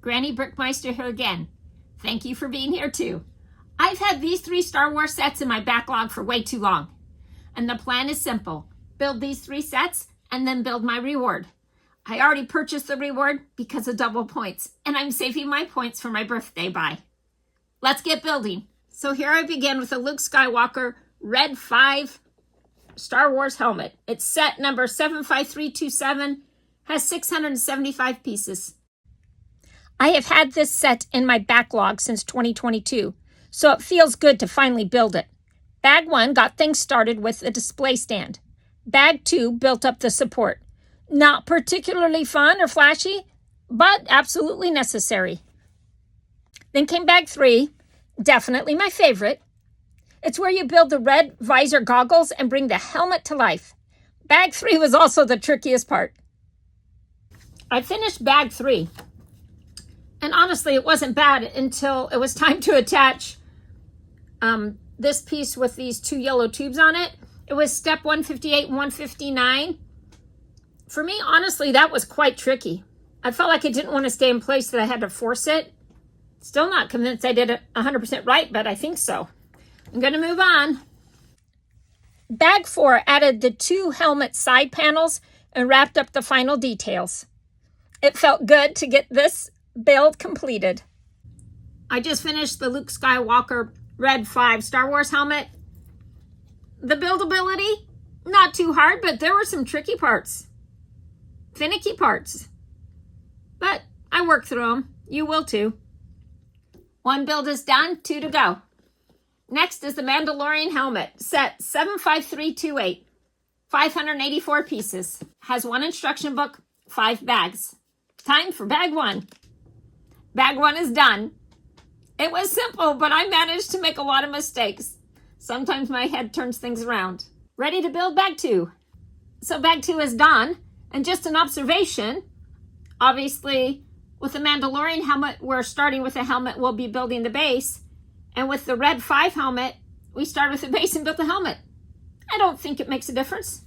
Granny BrickMeister here again. Thank you for being here too. I've had these 3 Star Wars sets in my backlog for way too long. And the plan is simple. Build these 3 sets and then build my reward. I already purchased the reward because of double points, and I'm saving my points for my birthday buy. Let's get building. So here I begin with a Luke Skywalker Red 5 Star Wars helmet. It's set number 75327, has 675 pieces. I have had this set in my backlog since 2022, so it feels good to finally build it. Bag 1 got things started with a display stand. Bag 2 built up the support. Not particularly fun or flashy, but absolutely necessary. Then came Bag 3, definitely my favorite. It's where you build the red visor goggles and bring the helmet to life. Bag 3 was also the trickiest part. I finished Bag 3, and honestly, it wasn't bad until it was time to attach this piece with these 2 yellow tubes on it. It was step 158 and 159. For me, honestly, that was quite tricky. I felt like it didn't want to stay in place, that I had to force it. Still not convinced I did it 100% right, but I think so. I'm going to move on. Bag 4 added the 2 helmet side panels and wrapped up the final details. It felt good to get this build completed. I just finished the Luke Skywalker Red 5 Star Wars helmet. The buildability, not too hard, but there were some tricky parts. Finicky parts. But I worked through them. You will too. 1 build is done, 2 to go. Next is the Mandalorian Helmet, set 75328. 584 pieces. Has 1 instruction book, 5 bags. Time for Bag 1. Bag 1 is done. It was simple, but I managed to make a lot of mistakes. Sometimes my head turns things around. Ready to build Bag 2. So Bag 2 is done. And just an observation, obviously with the Mandalorian helmet, we're starting with the helmet, we'll be building the base. And with the Red 5 helmet, we start with the base and built the helmet. I don't think it makes a difference.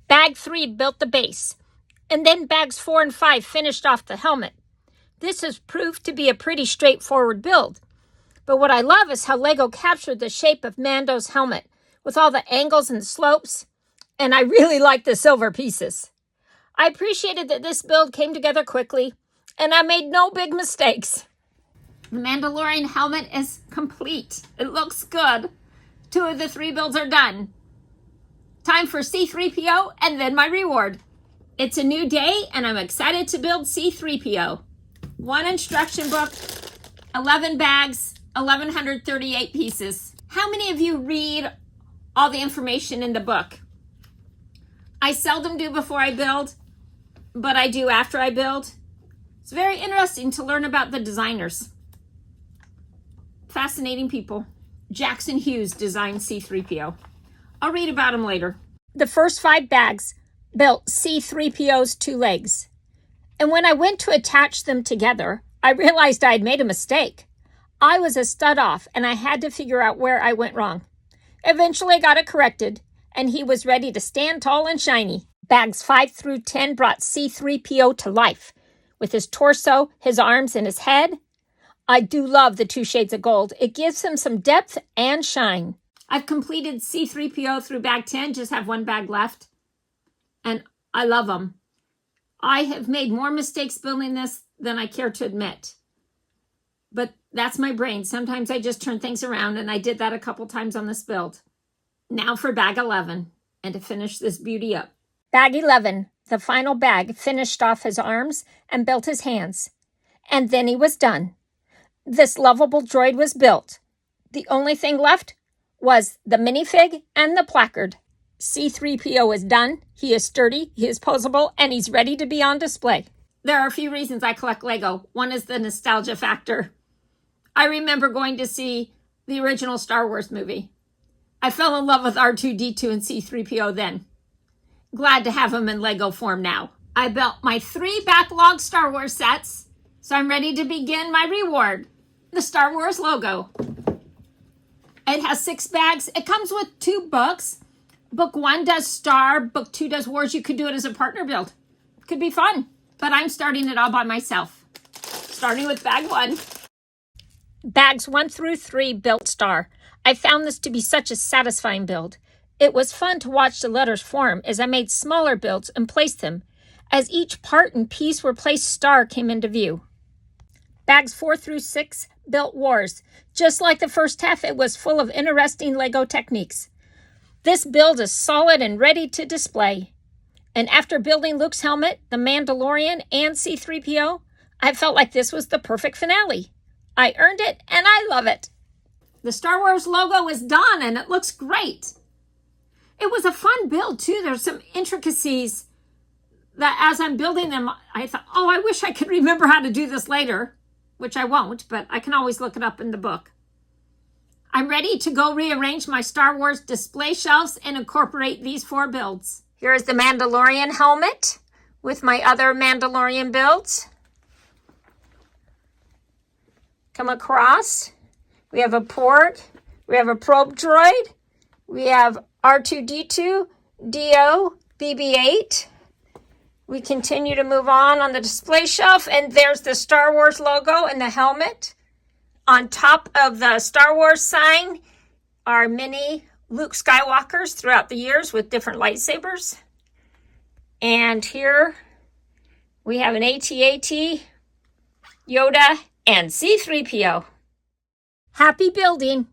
Bag 3 built the base. And then bags 4 and 5 finished off the helmet. This has proved to be a pretty straightforward build. But what I love is how Lego captured the shape of Mando's helmet with all the angles and slopes. And I really like the silver pieces. I appreciated that this build came together quickly, and I made no big mistakes. The Mandalorian helmet is complete. It looks good. 2 of the 3 builds are done. Time for C-3PO and then my reward. It's a new day, and I'm excited to build C-3PO. 1 instruction book, 11 bags, 1,138 pieces. How many of you read all the information in the book? I seldom do before I build, but I do after I build. It's very interesting to learn about the designers. Fascinating people. Jackson Hughes designed C-3PO. I'll read about him later. The first 5 bags built C-3PO's 2 legs. And when I went to attach them together, I realized I had made a mistake. I was a stud off, and I had to figure out where I went wrong. Eventually I got it corrected, and he was ready to stand tall and shiny. Bags 5 through 10 brought C-3PO to life, with his torso, his arms, and his head. I do love the 2 shades of gold. It gives him some depth and shine. I've completed C-3PO through bag 10, just have 1 bag left, and I love him. I have made more mistakes building this than I care to admit, but that's my brain. Sometimes I just turn things around, and I did that a couple times on this build. Now for bag 11, and to finish this beauty up. Bag 11, the final bag, finished off his arms and built his hands. And then he was done. This lovable droid was built. The only thing left was the minifig and the placard. C-3PO is done. He is sturdy, he is posable, and he's ready to be on display. There are a few reasons I collect Lego. One is the nostalgia factor. I remember going to see the original Star Wars movie. I fell in love with R2-D2 and C-3PO then. Glad to have them in Lego form now. I built my 3 backlog Star Wars sets, so I'm ready to begin my reward, the Star Wars logo. It has 6 bags. It comes with 2 books. Book 1 does Star, Book 2 does Wars. You could do it as a partner build. Could be fun, but I'm starting it all by myself. starting with bag 1. Bags 1 through 3 built star. I found this to be such a satisfying build. It was fun to watch the letters form as I made smaller builds and placed them. As each part and piece were placed, star came into view. Bags 4 through 6 built wars. Just like the first half, it was full of interesting Lego techniques. This build is solid and ready to display. And after building Luke's helmet, the Mandalorian, and C-3PO, I felt like this was the perfect finale. I earned it, and I love it. The Star Wars logo is done, and it looks great. It was a fun build, too. There's some intricacies that as I'm building them, I thought, oh, I wish I could remember how to do this later, which I won't, but I can always look it up in the book. I'm ready to go rearrange my Star Wars display shelves and incorporate these 4 builds. Here is the Mandalorian helmet with my other Mandalorian builds. Come across. We have a port. We have a probe droid. We have R2-D2, DO, BB-8. We continue to move on the display shelf, and there's the Star Wars logo and the helmet. On top of the Star Wars sign are mini Luke Skywalkers throughout the years with different lightsabers. And here we have an AT-AT, Yoda, and C-3PO. Happy building!